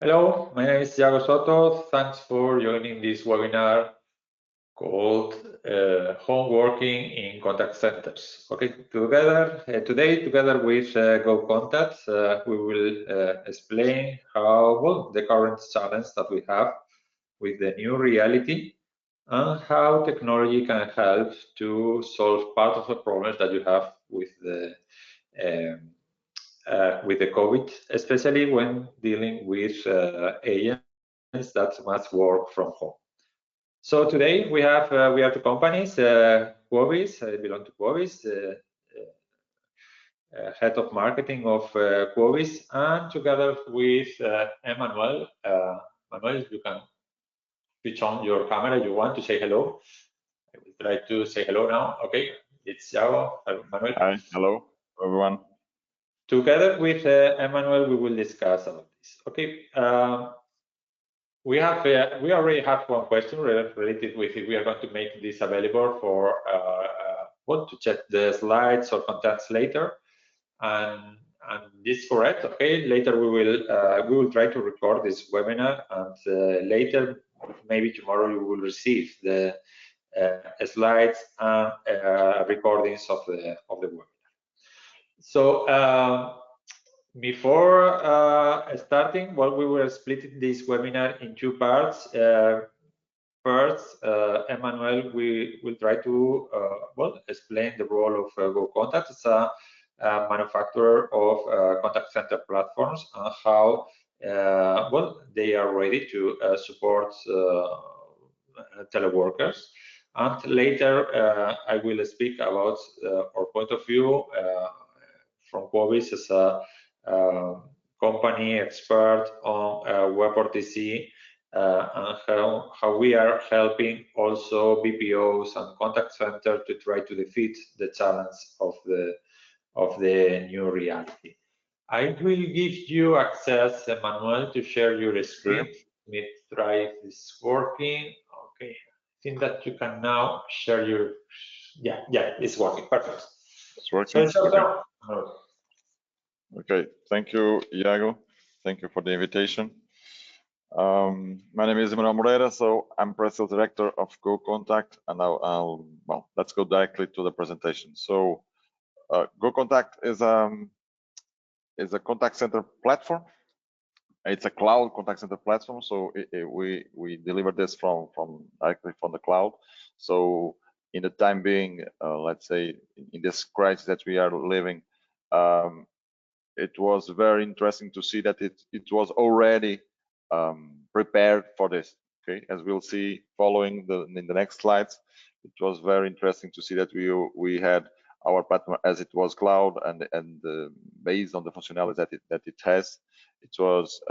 Hello, my name is Thiago Soto. Thanks for joining this webinar called Home Working in Contact Centers. Okay, today, together with GoContact, we will explain how the current challenge that we have with the new reality and how technology can help to solve part of the problems that you have um, with the COVID, especially when dealing with agents that must work from home. So today we have two companies, Quovis, I belong to Quovis, head of marketing of Quovis, and together with Emmanuel. Manuel, you can switch on your camera. You want to say hello? I will try to say hello now. Okay, it's Thiago. Manuel. Hi, hello, everyone. Together with Emmanuel, we will discuss about this. Okay. We already have one question related with if we are going to make this available for to check the slides or contacts later, and this is correct. Okay, later we will try to record this webinar, and later, maybe tomorrow, you will receive the slides and recordings of the webinar. So before starting, we were splitting this webinar in two parts. First, Emmanuel, we will try to explain the role of GoContact as a manufacturer of contact center platforms and how they are ready to support teleworkers. And later, I will speak about our point of view from Quovis as a company expert on WebRTC and how we are helping also BPOs and contact center to try to defeat the challenge of the new reality. I will give you access, Emmanuel, to share your screen. Let me try if it's working. Okay, I think that you can now share your. Yeah, it's working. Perfect. It's working. So, okay, thank you, Iago. Thank you for the invitation. My name is Emmanuel Moreira, so I'm Presale Director of GoContact, and well, let's go directly to the presentation. So, GoContact is a contact center platform. It's a cloud contact center platform, so we deliver this directly from the cloud. So, in the time being, let's say, in this crisis that we are living, it was very interesting to see that it was already prepared for this. Okay, as we'll see following in the next slides, it was very interesting to see that we had our platform as it was cloud and based on the functionality that it has, it was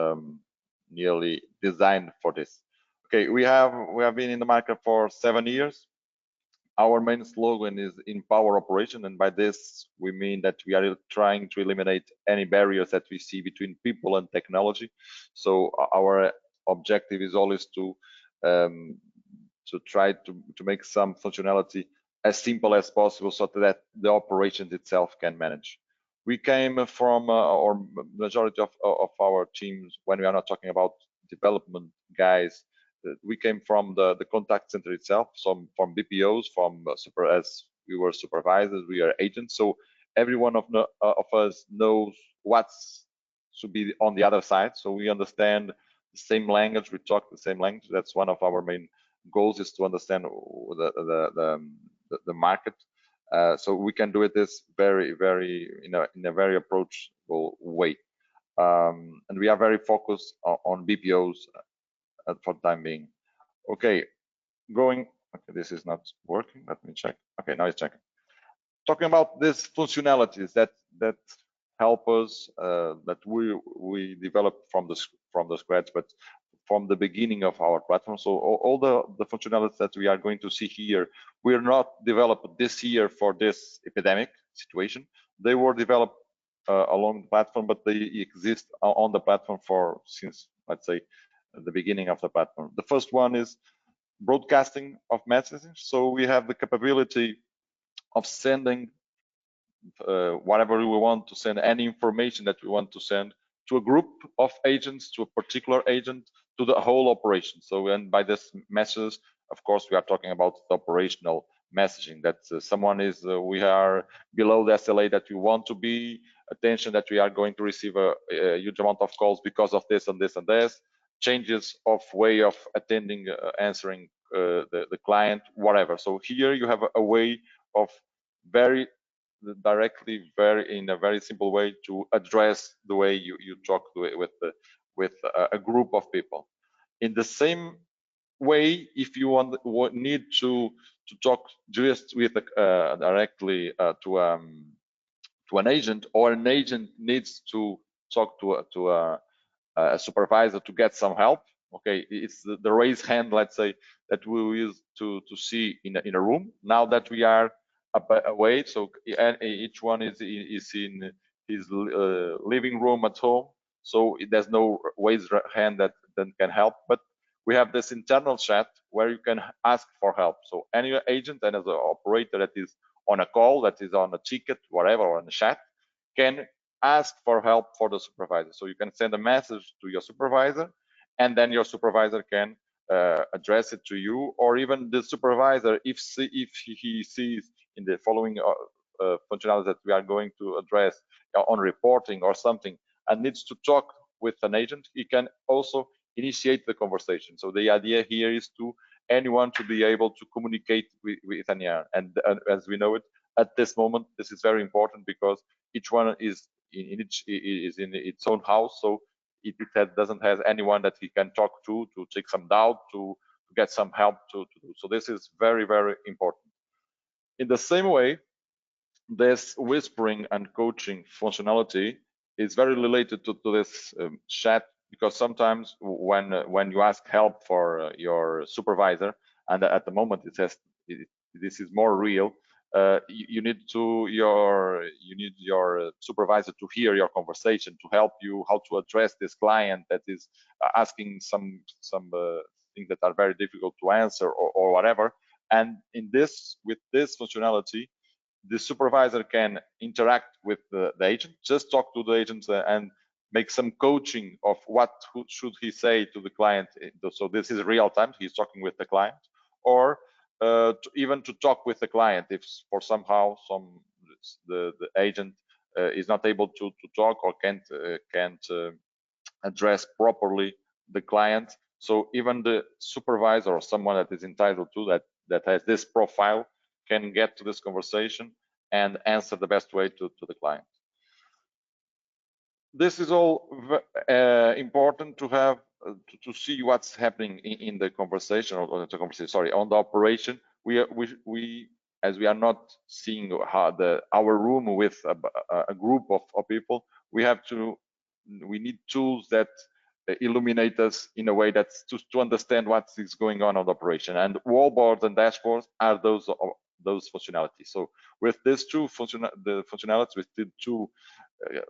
nearly designed for this. Okay, we have been in the market for 7 years. Our main slogan is empower operation, and by this we mean that we are trying to eliminate any barriers that we see between people and technology. So our objective is always to try to make some functionality as simple as possible so that the operations itself can manage. We came from, or majority of our teams, when we are not talking about development guys, we came from the contact center itself, from BPOs, as we were supervisors, we are agents. So every one of us knows what's to be on the other side. So we understand the same language, we talk the same language. That's one of our main goals, is to understand the market. So we can do it this very in a very approachable way. And we are very focused on BPOs for the time being. Okay, okay, this is not working. Let me check. Okay, now it's checking. Talking about these functionalities that help us, that we developed from the scratch, but from the beginning of our platform. So all the functionalities that we are going to see here, we're not developed this year for this epidemic situation. They were developed along the platform, but they exist on the platform since, let's say, the beginning of the platform. The first one is broadcasting of messages. So we have the capability of sending whatever we want to send, any information that we want to send to a group of agents, to a particular agent, to the whole operation. So, and by this message, of course, we are talking about the operational messaging, that someone is, we are below the SLA that we want to be, attention that we are going to receive a huge amount of calls because of this and this and this, changes of way of attending, answering the client, whatever. So here you have a way of very directly, in a very simple way, to address the way you talk with a group of people. In the same way, if you need to talk just with directly to an agent, or an agent needs to talk to a supervisor to get some help, okay, it's the raise hand, let's say, that we use to see in a room. Now that we are away, so each one is in his living room at home, so there's no raise hand that can help, but we have this internal chat where you can ask for help. So any agent and as an operator that is on a call, that is on a ticket, whatever, or on a chat, can ask for help for the supervisor. So you can send a message to your supervisor, and then your supervisor can address it to you, or even the supervisor, if he sees in the following functionalities that we are going to address on reporting or something, and needs to talk with an agent, he can also initiate the conversation. So the idea here is to anyone to be able to communicate with anyone. And as we know it, at this moment, this is very important, because each one is in its own house, so it doesn't have anyone that he can talk to take some doubt, to get some help to do. So this is very, very important. In the same way, this whispering and coaching functionality is very related to this chat, because sometimes when you ask help for your supervisor, and at the moment this is more real, you need your supervisor to hear your conversation, to help you how to address this client that is asking some things that are very difficult to answer, or whatever. And with this functionality, the supervisor can interact with the agent, just talk to the agent and make some coaching of what should he say to the client. So this is real time, he's talking with the client, or even to talk with the client if for somehow the agent is not able to talk, or can't address properly the client. So even the supervisor, or someone that is entitled to that has this profile, can get to this conversation and answer the best way to the client. This is all important to have to see what's happening in the conversation, or the conversation, sorry, on the operation. We as we are not seeing our room with a group of people, we need tools that illuminate us in a way that's to understand what is going on the operation. And wallboards and dashboards are those functionalities. So with these two functionalities, with the two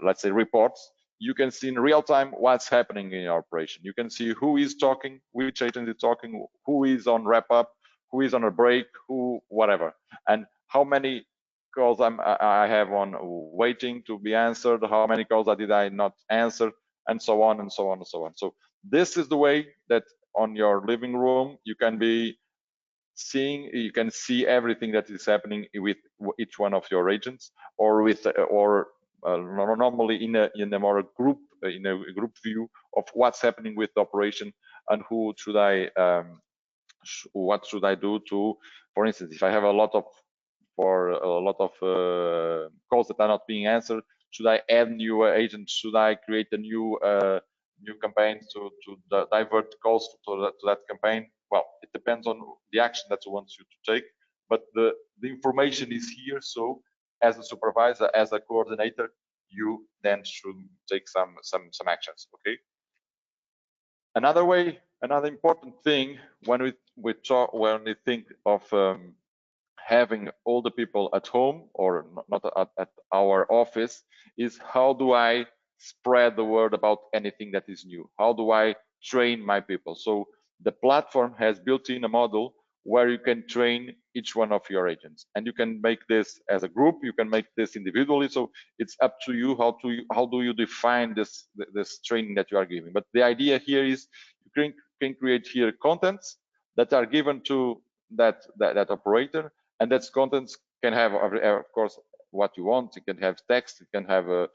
let's say reports, you can see in real time what's happening in your operation. You can see who is talking, which agent is talking, who is on wrap up, who is on a break, who whatever, and how many calls I have on waiting to be answered, how many calls did I not answer, and so on and so on and so on. So this is the way that on your living room you can be seeing, you can see everything that is happening with each one of your agents, or with normally in a more group view of what's happening with the operation, and who should I what should I do to, for instance, if I have a lot of calls that are not being answered, should I add new agents? Should I create a new campaign to divert calls to that campaign? Well, it depends on the action that you want you to take, but the information is here. So as a supervisor, as a coordinator, you then should take some actions. Okay. Another important thing when we think of having all the people at home, or not at our office, is how do I spread the word about anything that is new? How do I train my people? So the platform has built in a model where you can train each one of your agents, and you can make this as a group, you can make this individually. So it's up to you how do you define this training that you are giving. But the idea here is you can create here contents that are given to that operator, and that contents can have, of course, what you want. You can have text, you can have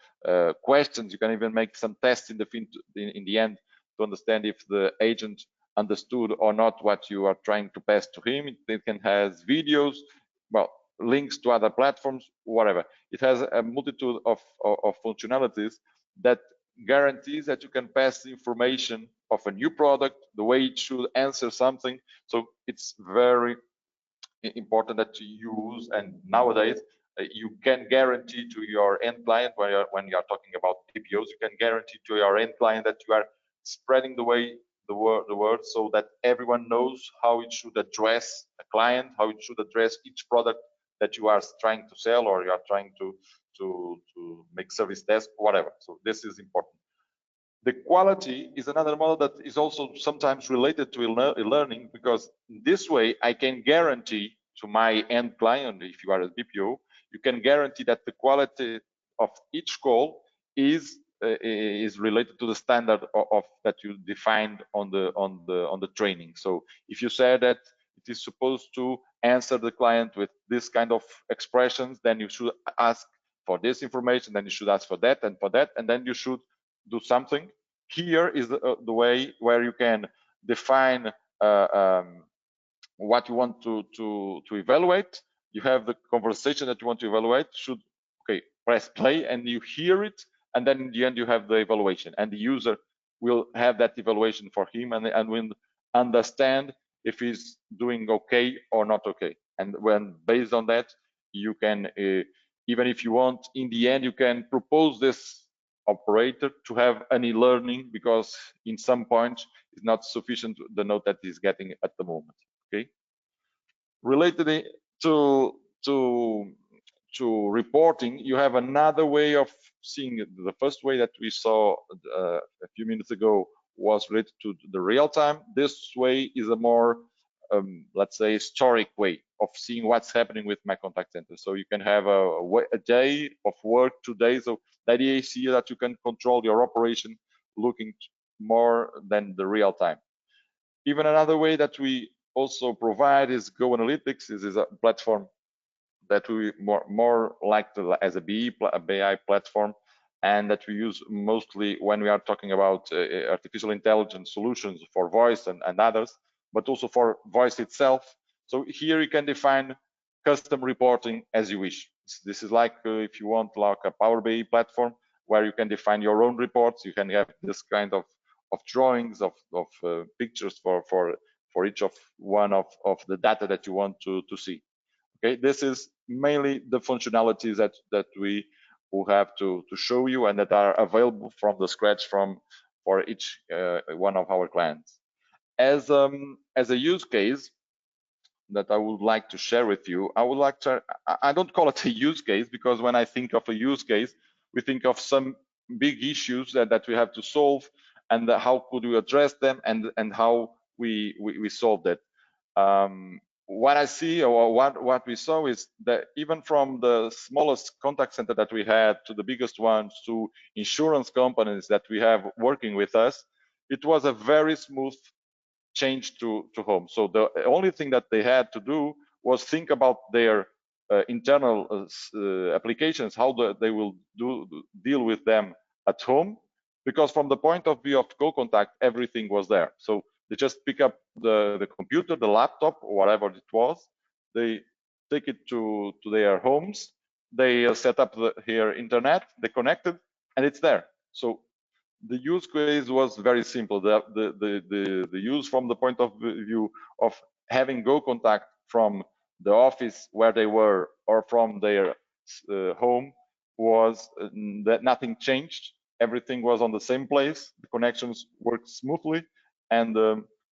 questions, you can even make some tests in the end to understand if the agent understood or not what you are trying to pass to him. It can have videos, well, links to other platforms, whatever. It has a multitude of functionalities that guarantees that you can pass the information of a new product, the way it should answer something. So it's very important that you use, and nowadays you can guarantee to your end client, when you are talking about BPOs, you can guarantee to your end client that you are spreading the word so that everyone knows how it should address a client, how it should address each product that you are trying to sell, or you are trying to make service desk, whatever. So this is important. The quality is another model that is also sometimes related to learning, because this way I can guarantee to my end client, if you are a BPO, you can guarantee that the quality of each call is related to the standard of that you defined on the training. So if you say that it is supposed to answer the client with this kind of expressions, then you should ask for this information, then you should ask for that and for that, and then you should do something. Here is the way where you can define what you want to evaluate. You have the conversation that you want to evaluate. Should, okay, press play and you hear it, and then in the end you have the evaluation, and the user will have that evaluation for him, and will understand if he's doing okay or not okay. And when based on that, you can even if you want, in the end you can propose this operator to have an e-learning, because in some points it's not sufficient the note that he's getting at the moment. Okay, related to reporting, you have another way of seeing it. The first way that we saw a few minutes ago was related to the real time. This way is a more let's say historic way of seeing what's happening with my contact center. So you can have a day of work, 2 days. So the idea is here that you can control your operation looking more than the real time. Even another way that we also provide is Go Analytics. This is a platform that we more like as a BI platform, and that we use mostly when we are talking about artificial intelligence solutions for voice and others, but also for voice itself. So here you can define custom reporting as you wish. This is like if you want like a Power BI platform where you can define your own reports. You can have this kind of drawings of pictures for each of one of the data that you want to see. Okay, this is mainly the functionalities that we will have to show you, and that are available from the scratch for each one of our clients. As a use case that I would like to share with you, I don't call it a use case, because when I think of a use case, we think of some big issues that we have to solve, and how could we address them, and how we solve that. What I see, or what we saw, is that even from the smallest contact center that we had to the biggest ones, to insurance companies that we have working with us, it was a very smooth change to home. So the only thing that they had to do was think about their internal applications, how they will deal with them at home, because from the point of view of GoContact, everything was there. So they just pick up the computer, the laptop, or whatever it was. They take it to their homes. They set up here internet. They connected, and it's there. So the use case was very simple. The use from the point of view of having GoContact from the office where they were, or from their home, was that nothing changed. Everything was on the same place. The connections worked smoothly, and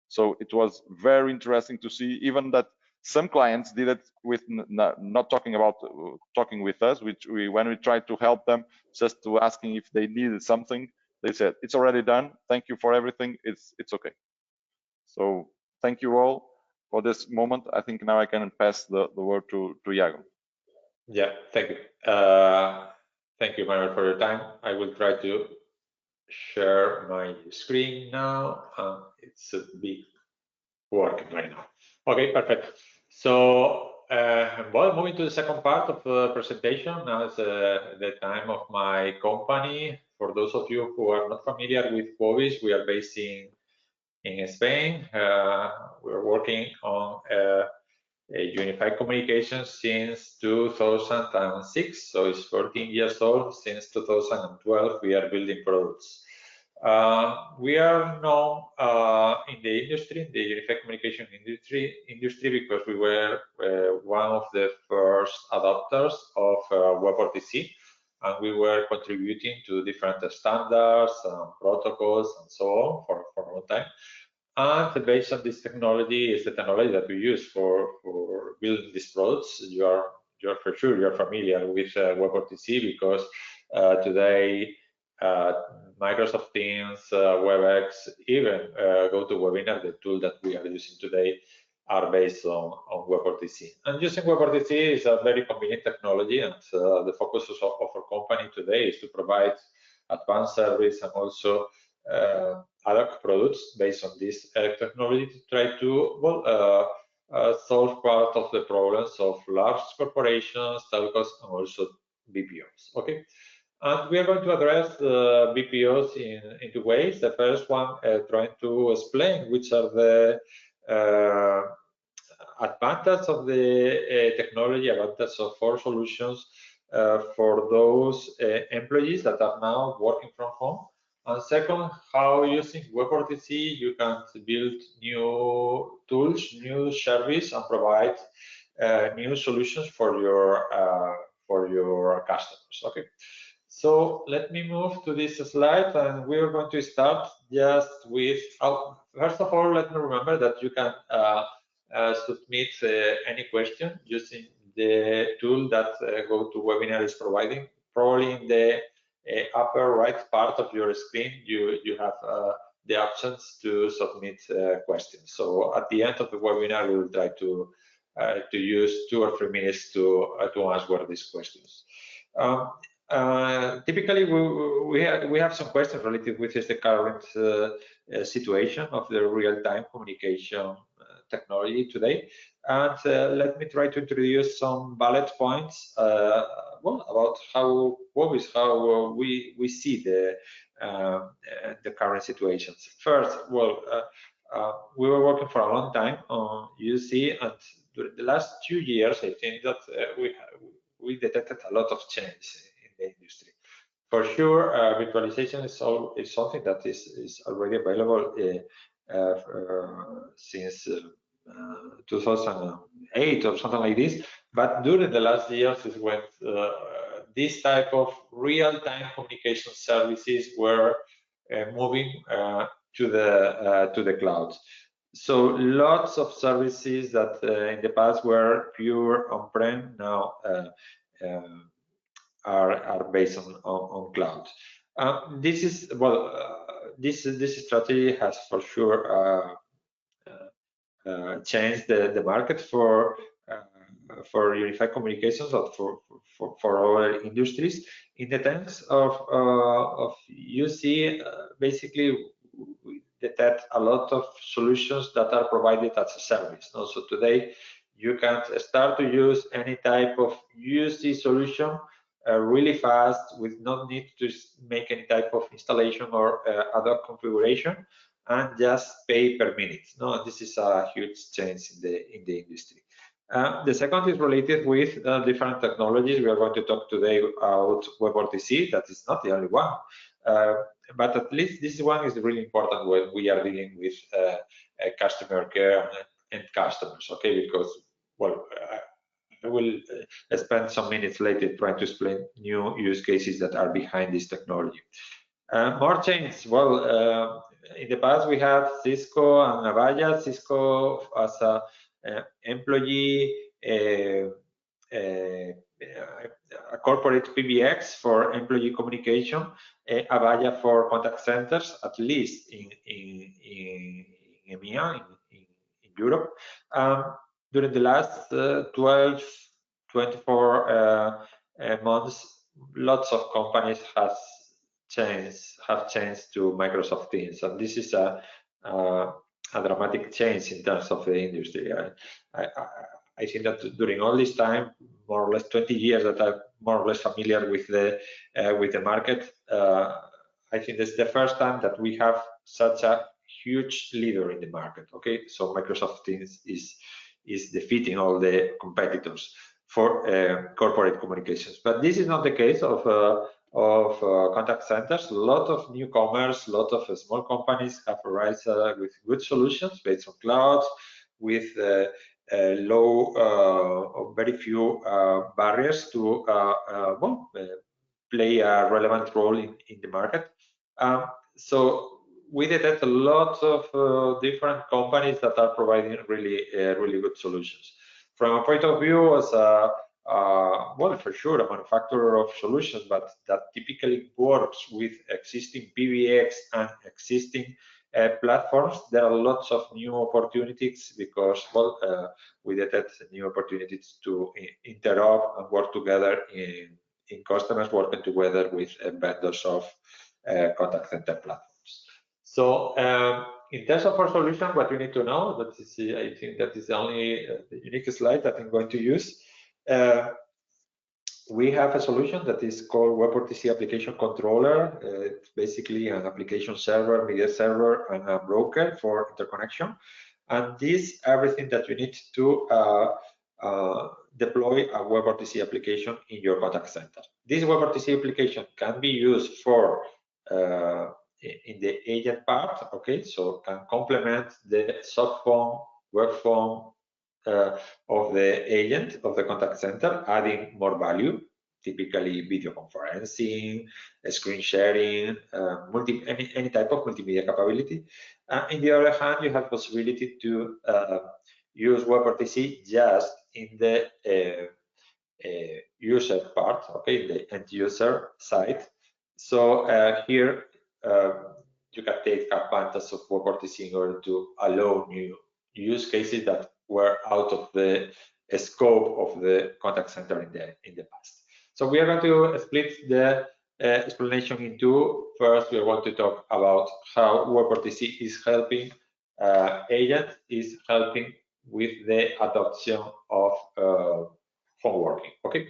so it was very interesting to see even that some clients did it with not talking about talking with us, which when we tried to help them, just to asking if they needed something, they said it's already done, thank you for everything, it's okay. So thank you all. for this moment. I think now I can pass the word to Iago. Yeah, thank you. Thank you, Manuel, for your time. I will try to share my screen now. It's a big working right now. Okay, perfect. So, well, moving to the second part of the presentation, now is the time of my company. For those of you who are not familiar with Wobis, we are based in Spain. We're working on unified communication since 2006, so it's 14 years old. Since 2012, we are building products. We are known in the industry, the unified communication industry, because we were one of the first adopters of WebRTC, and we were contributing to different standards and protocols and so on for a long time. And based on this technology is the technology that we use for building these products. You're for sure you're familiar with WebRTC because today Microsoft Teams, WebEx, even GoToWebinar, the tool that we are using today, are based on WebRTC. And using WebRTC is a very convenient technology, and the focus of our company today is to provide advanced service and also other products based on this technology to try to solve part of the problems of large corporations, telcos, and also BPOs. Okay, and we are going to address the BPOs in two ways. The first one, trying to explain which are the advantages of the technology, advantages of our solutions for those employees that are now working from home. And second, how using WebRTC you can build new tools, new service, and provide new solutions for your customers. Okay, so let me move to this slide, and we are going to start just with. First of all, let me remember that you can submit any question using the tool that GoToWebinar is providing. Probably in the upper right part of your screen, you have the options to submit questions. So at the end of the webinar, we will try to use 2 or 3 minutes to answer these questions. Typically, we have some questions related with the current situation of the real-time communication technology today, and let me try to introduce some bullet points about how we see the current situations. First, we were working for a long time on UC, and during the last 2 years, I think that we detected a lot of change in the industry. For sure, virtualization is something that is already available since 2008 or something like this. But during the last years is when this type of real-time communication services were moving to the cloud. So lots of services that in the past were pure on-prem now are based on cloud. This is this strategy has for sure changed the market for unified communications or for our industries. In the terms of UC, basically we detect a lot of solutions that are provided as a service. So today you can start to use any type of UC solution really fast with no need to make any type of installation or other configuration, and just pay per minute. No, this is a huge change in the industry. The second is related with different technologies. We are going to talk today about WebRTC. That is not the only one, but at least this one is really important when we are dealing with customer care and customers. Okay, because I will spend some minutes later trying to explain new use cases that are behind this technology. More change. In the past we had Cisco and Avaya. Cisco as a employee, a corporate PBX for employee communication, Avaya for contact centers, at least in EMEA, in Europe. During the last 12, 24 months, lots of companies have changed to Microsoft Teams, and this is a dramatic change in terms of the industry. I think that during all this time, more or less 20 years that I'm more or less familiar with the market, I think this is the first time that we have such a huge leader in the market. Okay, so Microsoft Teams is defeating all the competitors for corporate communications. But this is not the case of contact centers. A lot of newcomers, a lot of small companies have arisen with good solutions based on clouds, with low or very few barriers to play a relevant role in the market. So we detect a lot of different companies that are providing really good solutions. From a point of view as well, for sure, a manufacturer of solutions, but that typically works with existing PBX and existing platforms. There are lots of new opportunities because, well, we detect new opportunities to interop and work together in customers working together with vendors of contact center platforms. So in terms of our solution, what you need to know, that is, I think that is only the unique slide that I'm going to use. We have a solution that is called WebRTC Application Controller. It's basically an application server, media server, and a broker for interconnection. And this everything that you need to deploy a WebRTC application in your contact center. This WebRTC application can be used for in the agent part, okay, so can complement the soft phone, work phone of the agent of the contact center, adding more value, typically video conferencing, screen sharing, any type of multimedia capability. On the other hand, you have possibility to use WebRTC just in the user part, okay, the end user side. So here you can take advantage of WebRTC in order to allow new use cases that were out of the scope of the contact center in the past. So we are going to split the explanation in two. First, we are going to talk about how WebRTC is helping agent, is helping with the adoption of home working. Okay.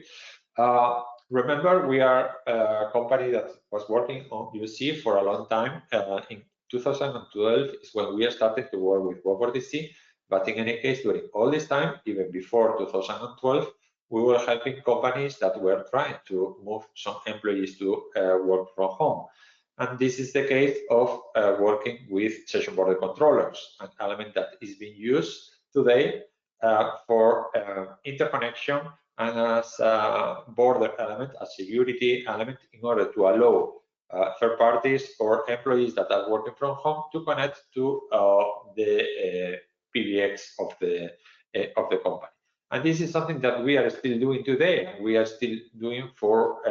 Remember, we are a company that was working on UC for a long time. In 2012 is when we started to work with WebRTC. But in any case, during all this time, even before 2012, we were helping companies that were trying to move some employees to work from home. And this is the case of working with session border controllers, an element that is being used today for interconnection and as a border element, a security element, in order to allow third parties or employees that are working from home to connect to the PBX of the company. And this is something that we are still doing today, and we are still doing for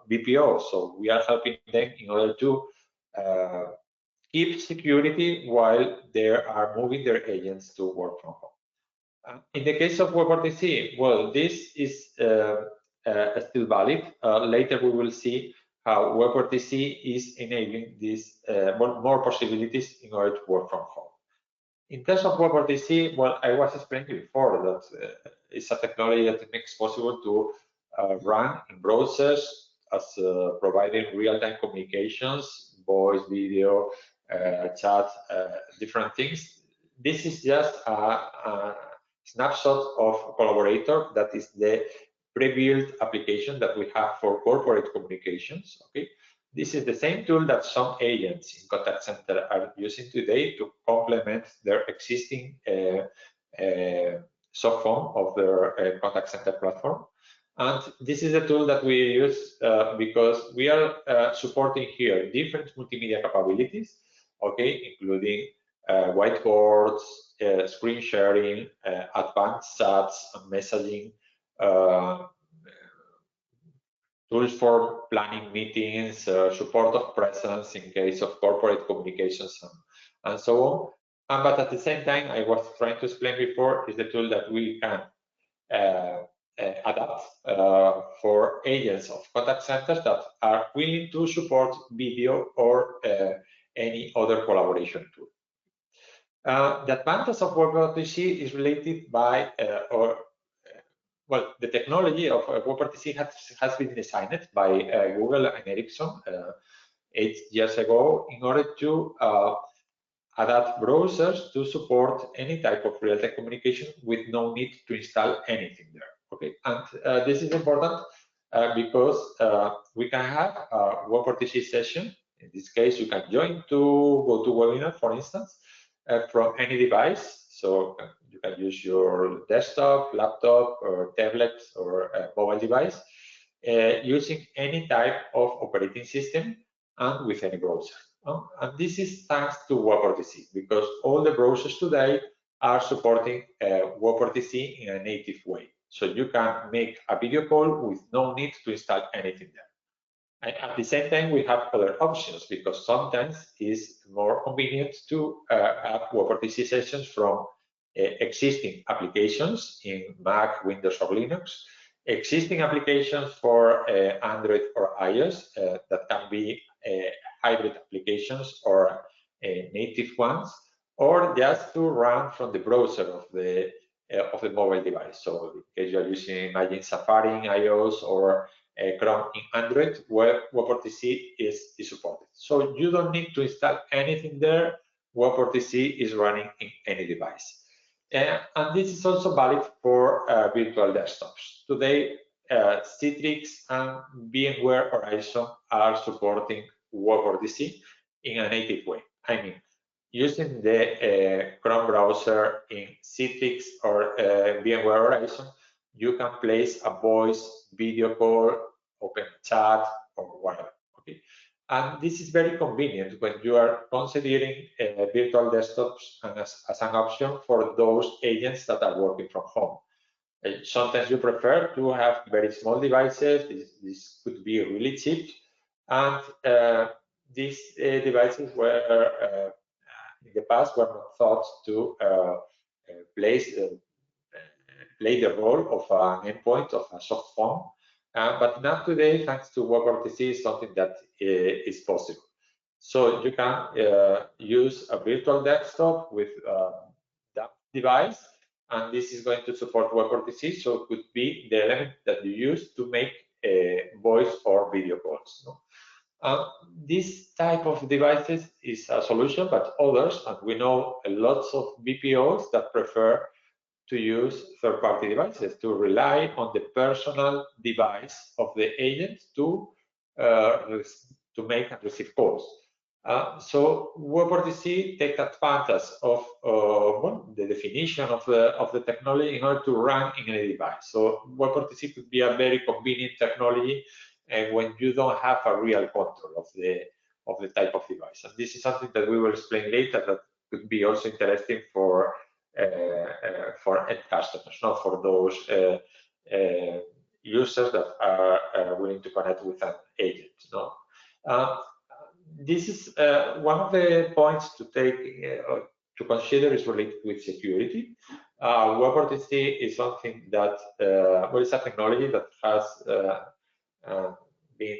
BPO. So we are helping them in order to keep security while they are moving their agents to work from home. In the case of WebRTC, well, this is still valid. Later we will see how WebRTC is enabling these more possibilities in order to work from home. In terms of WebRTC, well, I was explaining before that it's a technology that makes possible to run in browsers as providing real-time communications, voice, video, chat, different things. This is just a snapshot of Collaborator. That is the pre-built application that we have for corporate communications. Okay, this is the same tool that some agents in contact center are using today to complement their existing soft phone of their contact center platform. And this is a tool that we use because we are supporting here different multimedia capabilities, okay, including whiteboards, screen sharing, advanced chats and messaging, tools for planning meetings, support of presence in case of corporate communications, and so on. But at the same time, I was trying to explain before, is the tool that we can adapt for agents of contact centers that are willing to support video or any other collaboration tool. The advantage of WebRTC is related by, well, the technology of WebRTC has been designed by Google and Ericsson 8 years ago in order to adapt browsers to support any type of real-time communication with no need to install anything there. Okay, and this is important because we can have a WebRTC session. In this case, you can join to GoToWebinar, for instance, from any device. So you can use your desktop, laptop, or tablet, or mobile device using any type of operating system and with any browser. And this is thanks to WebRTC, because all the browsers today are supporting WebRTC in a native way. So you can make a video call with no need to install anything there. And at the same time, we have other options, because sometimes it's more convenient to have WebRTC sessions from existing applications in Mac, Windows, or Linux, existing applications for Android or iOS that can be hybrid applications or native ones, or just to run from the browser of the mobile device. So in case you're using Imagine Safari in iOS or Chrome in Android, where WebRTC is supported. So you don't need to install anything there. WebRTC is running in any device. And this is also valid for virtual desktops. Today, Citrix and VMware Horizon are supporting WebRTC in a native way. I mean, using the Chrome browser in Citrix or VMware Horizon, you can place a voice video call, open chat, or whatever. Okay, and this is very convenient when you are considering virtual desktops as an option for those agents that are working from home. Sometimes you prefer to have very small devices. This could be really cheap, and these devices were in the past were not thought to play the role of an endpoint of a soft phone. But now today, thanks to WebRTC, is something that is possible. So you can use a virtual desktop with that device, and this is going to support WebRTC. So it could be the element that you use to make voice or video calls. No? This type of devices is a solution, but others, and we know lots of BPOs that prefer to use third-party devices, to rely on the personal device of the agent to make and receive calls. So WebRTC takes advantage of well, the definition of the technology in order to run in any device. So WebRTC could be a very convenient technology when you don't have a real control of the type of device. And this is something that we will explain later that could be also interesting for end customers, not for those users that are willing to connect with an agent. No? This is one of the points to take to consider is related with security. WebRTC is something that well, it's a technology that has been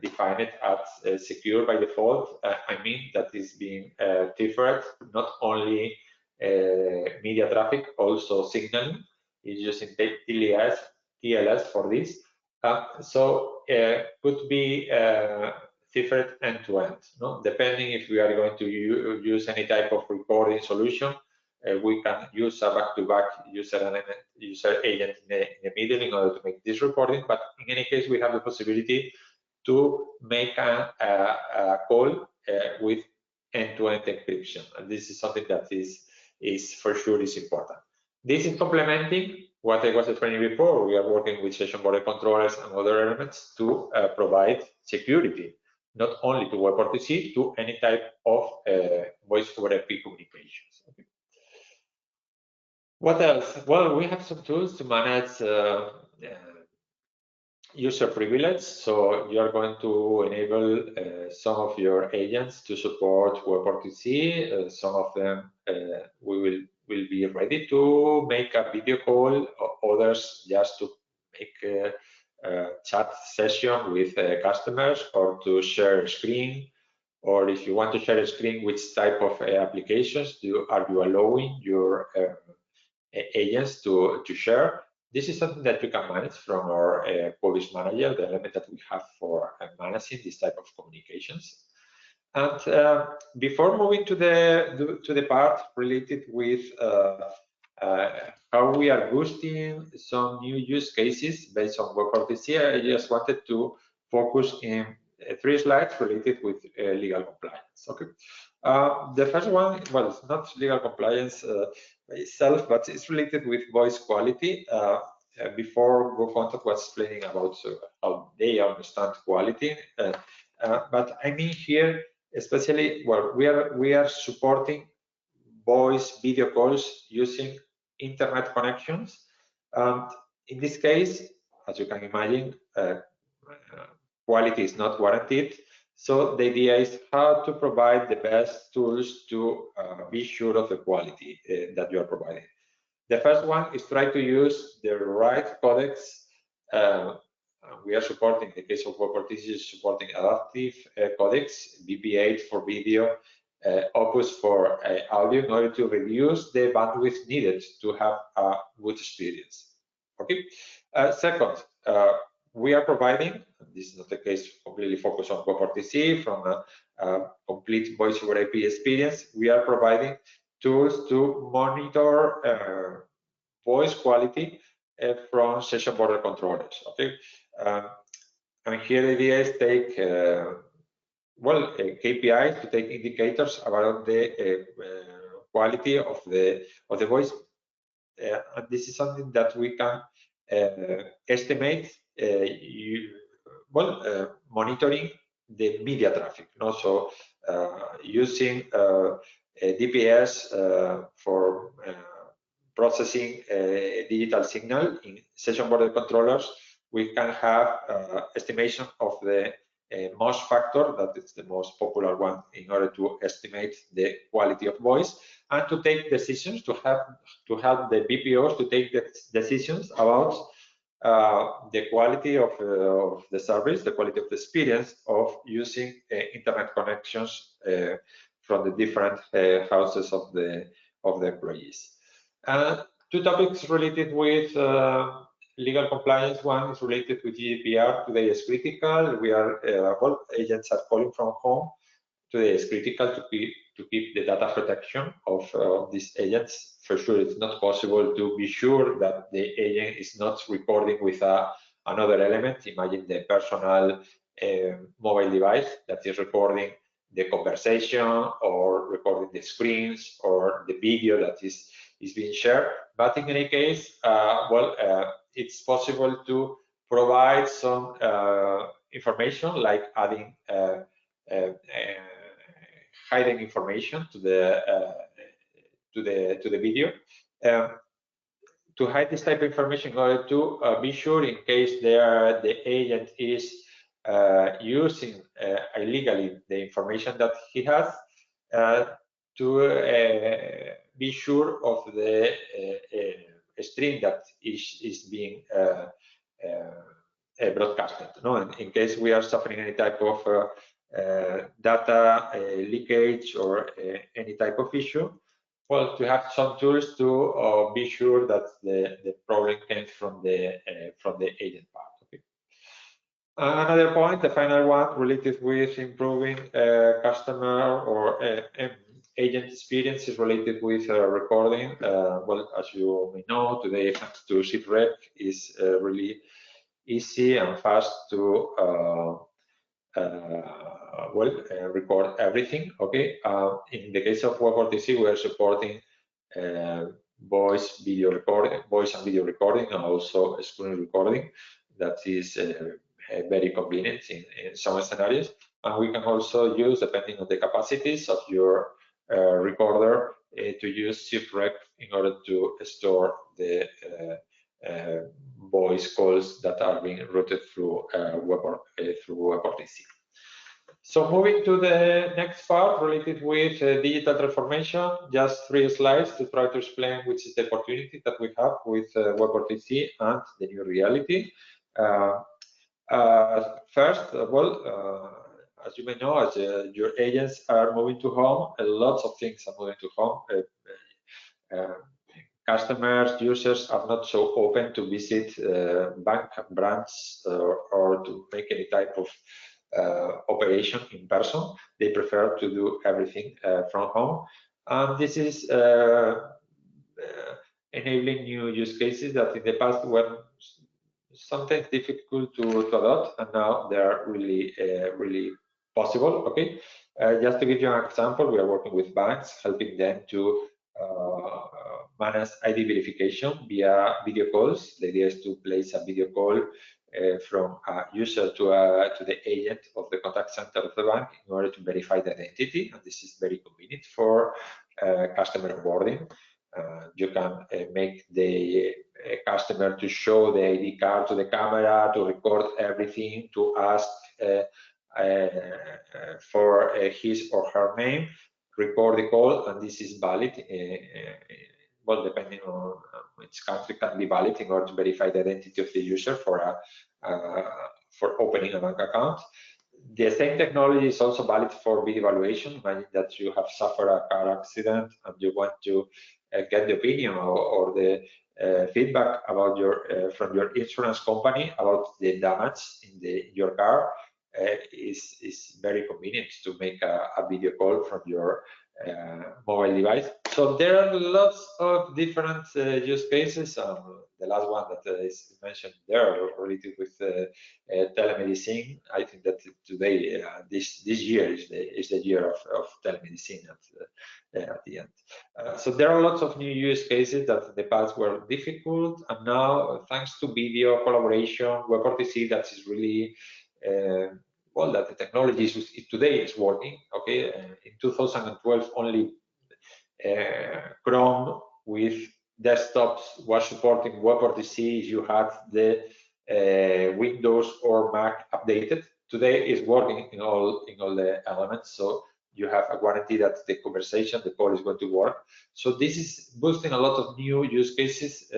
defined as secure by default. I mean that is being different, not only media traffic, also signaling is using TLS for this. So could be different end-to-end. No? Depending if we are going to use any type of recording solution, we can use a back-to-back user agent in the middle in order to make this recording. But in any case, we have the possibility to make a call with end-to-end encryption, and this is something that is for sure is important. This is complementing what I was explaining before. We are working with session border controllers and other elements to provide security, not only to WebRTC, to any type of voice over IP communications. Okay. What else? Well, we have some tools to manage user privilege. So you are going to enable some of your agents to support WebRTC. Some of them will be ready to make a video call, others just to make a chat session with customers or to share screen. Or if you want to share a screen, which type of applications are you allowing your agents to share? This is something that you can manage from our Publish Manager, the element that we have for managing this type of communications. And before moving to the part related with how we are boosting some new use cases based on WebRTC, I just wanted to focus in 3 slides related with legal compliance. Okay. The first one, well, it's not legal compliance by itself, but it's related with voice quality. Before GoContact was explaining about how they understand quality, but I mean here, especially, well, we are supporting voice video calls using internet connections. And in this case, as you can imagine, quality is not guaranteed. So the idea is how to provide the best tools to be sure of the quality that you are providing. The first one is try to use the right codecs. We are supporting, in the case of WebRTC, supporting adaptive codecs, BB8 for video, Opus for audio, in order to reduce the bandwidth needed to have a good experience. Okay. Second, we are providing, this is not the case completely focused on WebRTC, from a complete voice over IP experience, we are providing tools to monitor voice quality from session border controllers. Okay, and here the idea is take KPIs to take indicators about the quality of the voice, and this is something that we can estimate monitoring the media traffic. Also, using DPS for processing digital signal in session border controllers, we can have estimation of the MOS factor, that is the most popular one, in order to estimate the quality of voice and to take decisions, to help the BPOs to take the decisions about the quality of the service, the quality of the experience of using internet connections from the different houses of the employees. 2 topics related with legal compliance. One is related with GDPR. Today is critical. We are agents are calling from home. Today is critical to keep the data protection of these agents. For sure, it's not possible to be sure that the agent is not recording with another element. Imagine the personal mobile device that is recording the conversation or recording the screens or the video that is being shared. But in any case, it's possible to provide some information, like adding hiding information to the video. To hide this type of information in order to be sure, in case the agent is using illegally the information that he has, to be sure of the stream that is being broadcasted. No, in case we are suffering any type of data leakage or any type of issue, well, to have some tools to be sure that the problem came from the agent part. Okay. Another point, the final one, related with improving customer or agent experience, is related with recording. Well, as you may know, today thanks to ShipRec is really easy and fast to record everything. Okay. In the case of WebRTC, we are supporting voice and video recording, and also screen recording. That is very convenient in some scenarios. And we can also use, depending on the capacities of your recorder, to use ShipRec in order to store the voice calls that are being routed through WebRTC. So moving to the next part related with digital transformation, just 3 slides to try to explain which is the opportunity that we have with WebRTC and the new reality. First of all, as you may know, as your agents are moving to home, lots of things are moving to home. Customers, users are not so open to visit bank branches or to make any type of operation in person. They prefer to do everything from home. And this is enabling new use cases that in the past were sometimes difficult to adopt, and now they are really possible. Okay, just to give you an example, we are working with banks, helping them to manage ID verification via video calls. The idea is to place a video call from a user to the agent of the contact center of the bank in order to verify the identity, and this is very convenient for customer onboarding. You can make the customer to show the ID card to the camera, to record everything, to ask for his or her name, record the call, and this is valid. Well, depending on which country, can be valid in order to verify the identity of the user for opening a bank account. The same technology is also valid for video evaluation. Imagine that you have suffered a car accident and you want to get the opinion or the feedback about from your insurance company about the damage in your car. Is very convenient to make a video call from your mobile device. So there are lots of different use cases. The last one that is mentioned there related with telemedicine. I think that today, this year is the year of telemedicine at the end. So there are lots of new use cases that in the past were difficult, and now thanks to video collaboration, WebRTC, that is really well, that the technology today is working. Okay, in 2012 only Chrome with desktops was supporting WebRTC. You had the Windows or Mac updated. Today is working in all the elements, so you have a guarantee that the conversation, the call is going to work. So this is boosting a lot of new use cases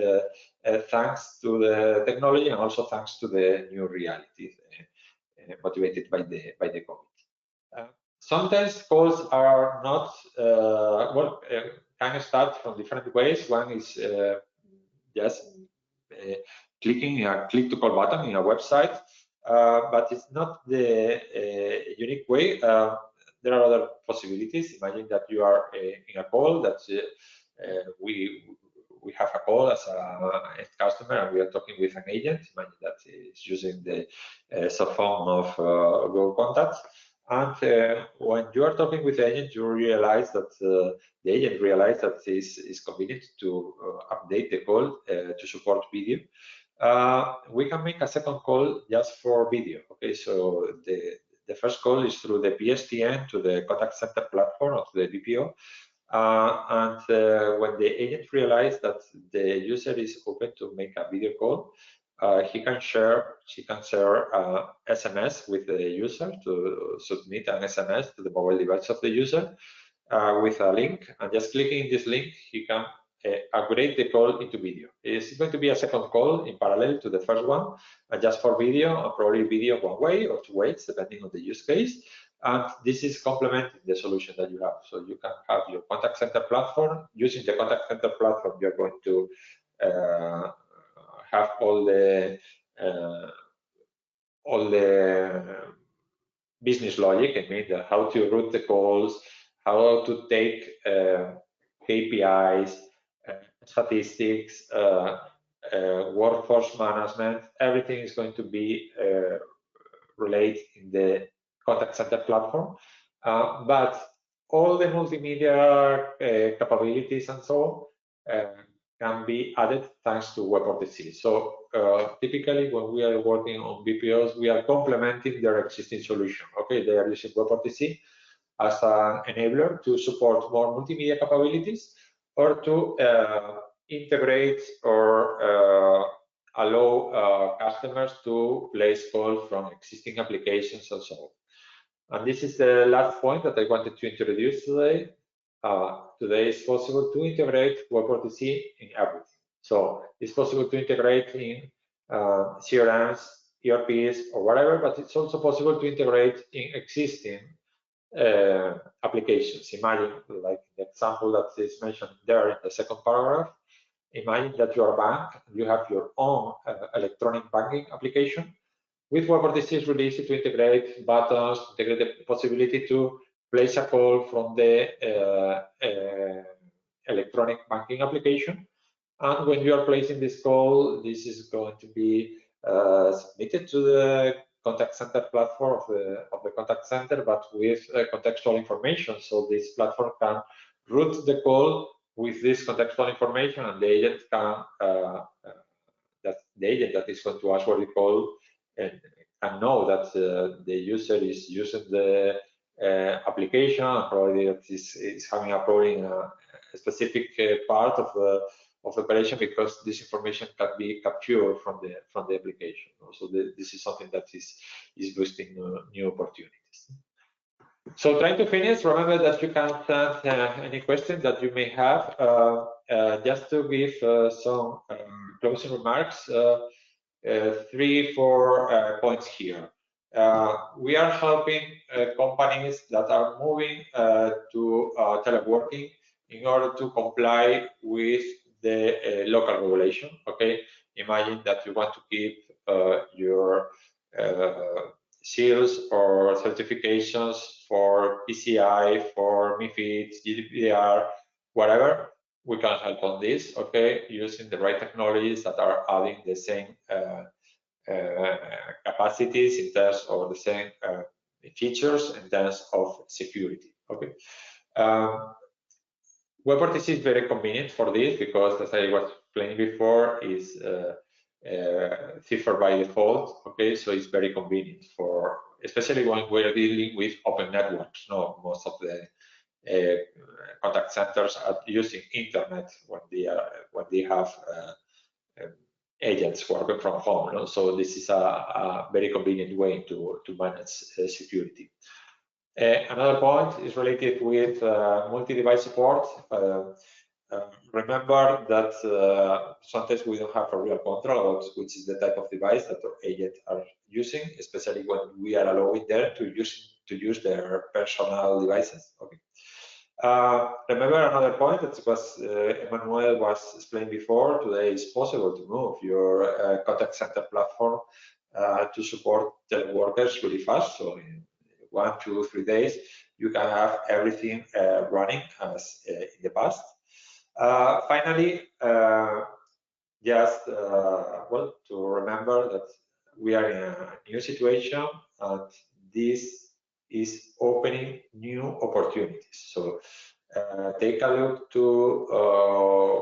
thanks to the technology and also thanks to the new reality motivated by the COVID. Sometimes calls are not can start from different ways. One is just clicking a click to call button in a website, but it's not the unique way. There are other possibilities. Imagine that you are in a call that we have a call as a customer and we are talking with an agent. Imagine that is using the cell phone of GoContact. And when you are talking with the agent, you realize that the agent realizes that this is convenient to update the call to support video. We can make a second call just for video. Okay, so the first call is through the PSTN to the contact center platform of the BPO. When the agent realizes that the user is open to make a video call, she can share SMS with the user to submit an SMS to the mobile device of the user with a link, and just clicking this link, he can upgrade the call into video. It's going to be a second call in parallel to the first one, and just for video, and probably video one way or two ways, depending on the use case. And this is complementing the solution that you have. So you can have your contact center platform. Using the contact center platform, you're going to have all the business logic. I mean, how to route the calls, how to take KPIs, statistics, workforce management. Everything is going to be related in the contact center platform, but all the multimedia capabilities and so on can be added thanks to WebRTC. So typically when we are working on BPOs, we are complementing their existing solution. Okay, they are using WebRTC as an enabler to support more multimedia capabilities or to integrate or allow customers to place calls from existing applications and so on. And this is the last point that I wanted to introduce today. Today it's possible to integrate WebRTC in everything. So it's possible to integrate in CRMs, ERPs, or whatever, but it's also possible to integrate in existing applications. Imagine, like the example that is mentioned there in the second paragraph, imagine that you're a bank, you have your own electronic banking application. With WebRTC, it's really easy to integrate buttons, integrate the possibility to place a call from the electronic banking application. And when you are placing this call, this is going to be submitted to the contact center platform of the contact center, but with contextual information. So this platform can route the call with this contextual information, and the agent can the agent that is going to answer the call and know that the user is using the application, and probably that is having a problem in a specific part of the operation, because this information can be captured from the application. So this is something that is boosting new opportunities. So trying to finish, remember that you can send any question that you may have. Just to give some closing remarks, 3-4 points here. We are helping companies that are moving to teleworking in order to comply with the local regulation. Okay, imagine that you want to keep your seals or certifications for PCI, for MiFID, GDPR, whatever. We can help on this, okay, using the right technologies that are adding the same capacities in terms of the same features in terms of security. Okay. WebRTC is very convenient for this because, as I was explaining before, is cipher by default. Okay, so it's very convenient for, especially when we're dealing with open networks. No, most of the contact centers are using internet when they have agents working from home. No? So this is a very convenient way to manage security. Another point is related with multi-device support. Remember that sometimes we don't have a real control about which is the type of device that our agents are using, especially when we are allowing them to use their personal devices. Okay. Remember another point that was Emmanuel was explained before. Today it's possible to move your contact center platform to support teleworkers really fast. So in 1, 2, 3 days, you can have everything running as in the past. Finally, just well, to remember that we are in a new situation, and this is opening new opportunities. So take a look to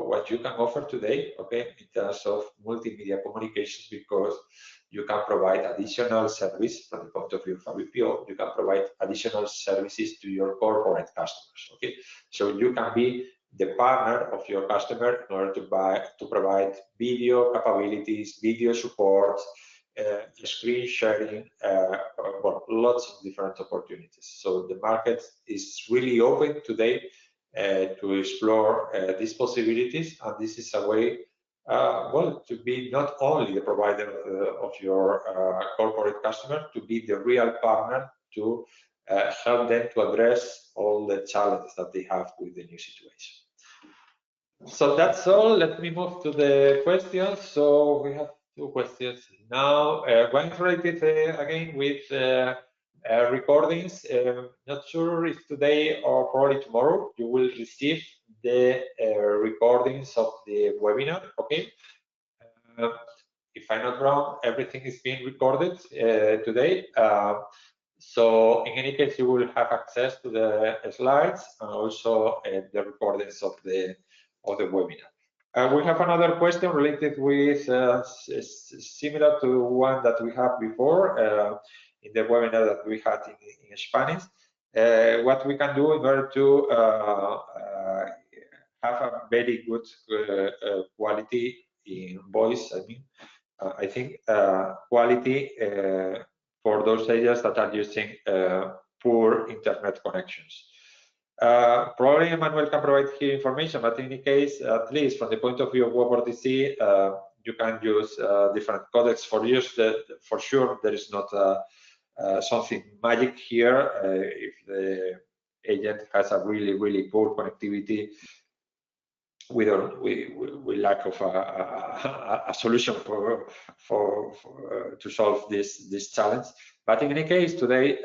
what you can offer today, okay, in terms of multimedia communications, because you can provide additional service from the point of view of a BPO. You can provide additional services to your corporate customers. Okay, so you can be the partner of your customer in order to provide video capabilities, video support, screen sharing, well, lots of different opportunities. So the market is really open today to explore these possibilities, and this is a way, well, to be not only the provider of your corporate customer, to be the real partner to help them to address all the challenges that they have with the new situation. So that's all. Let me move to the questions. So we have 2 questions now. One related again with recordings. Not sure if today or probably tomorrow you will receive the recordings of the webinar. Okay. If I'm not wrong, everything is being recorded today. So in any case, you will have access to the slides and also the recordings of the webinar. We have another question related with similar to one that we had before in the webinar that we had in Spanish. What we can do in order to have a very good quality in voice, I mean, I think, quality for those areas that are using poor internet connections. Probably Emmanuel can provide here information, but in any case, at least from the point of view of WebRTC, you can use different codecs for use. For sure, there is not something magic here. If the agent has a really poor connectivity, we lack of a solution to solve this challenge. But in any case, today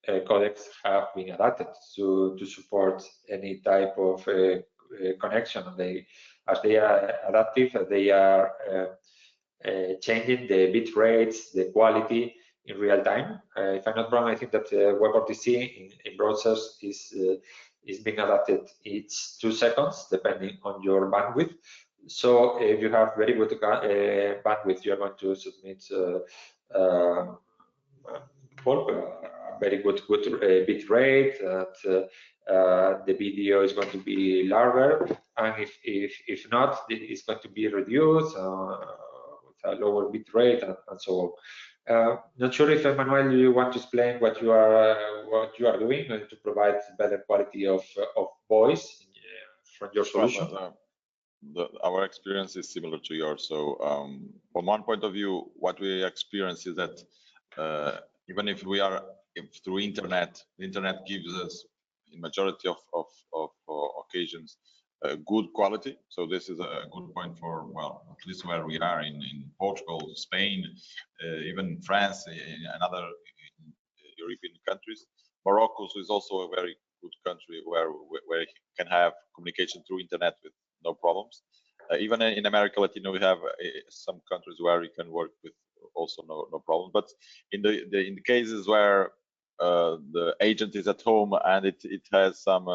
codecs have been adapted to support any type of connection. As they are adaptive, they are changing the bit rates, the quality in real time. If I'm not wrong, I think that WebRTC in browsers is being adapted each 2 seconds, depending on your bandwidth. So if you have very good bandwidth, you're going to submit very good bit rate. The video is going to be larger, and if not, it's going to be reduced with a lower bit rate and so on. Not sure if Emmanuel, you want to explain what you are doing to provide better quality of voice from your solution. Well, our experience is similar to yours. So from one point of view, what we experience is that even if we are through internet, the internet gives us, in majority of occasions, good quality. So this is a good point for, well, at least where we are in Portugal, Spain, even France, and other European countries. Morocco is also a very good country where you can have communication through internet with no problems. Even in America Latino, we have some countries where you can work with also no problem. But in the cases where the agent is at home and it has some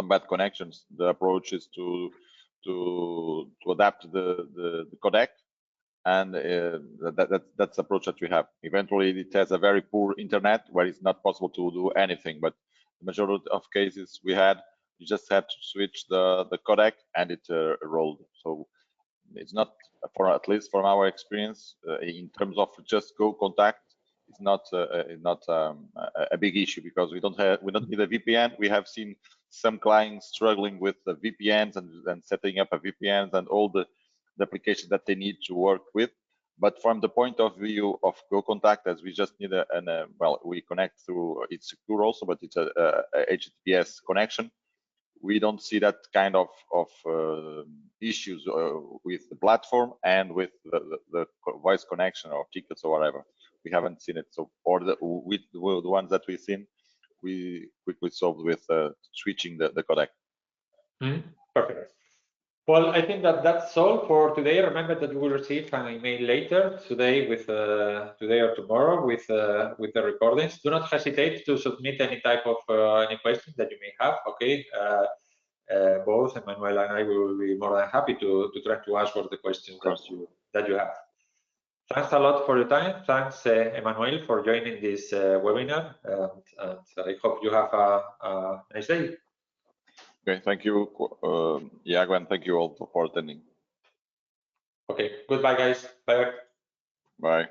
bad connections, the approach is to adapt the codec, and that's the approach that we have. Eventually, it has a very poor internet where it's not possible to do anything. But the majority of cases we just had to switch the codec and it rolled. So it's not, at least from our experience, in terms of just GoContact, it's not a big issue, because we don't need a VPN. We have seen some clients struggling with the VPNs and setting up a VPN and all the applications that they need to work with. But from the point of view of GoContact, as we just need well, we connect through, it's secure also, but it's a HTTPS connection. We don't see that kind of issues with the platform and with the voice connection or tickets or whatever. We haven't seen it. So, or the ones that we've seen, we quickly solved with switching the codec. Perfect. Well, I think that's all for today. Remember that you will receive an email later today today or tomorrow with the recordings. Do not hesitate to submit any type of any questions that you may have. Okay, both Emmanuel and I will be more than happy to try to answer the questions that you have. Thanks a lot for your time. Thanks, Emmanuel, for joining this webinar, and I hope you have a nice day. Okay, thank you, Iago, and thank you all for attending. Okay, goodbye, guys. Bye. Bye.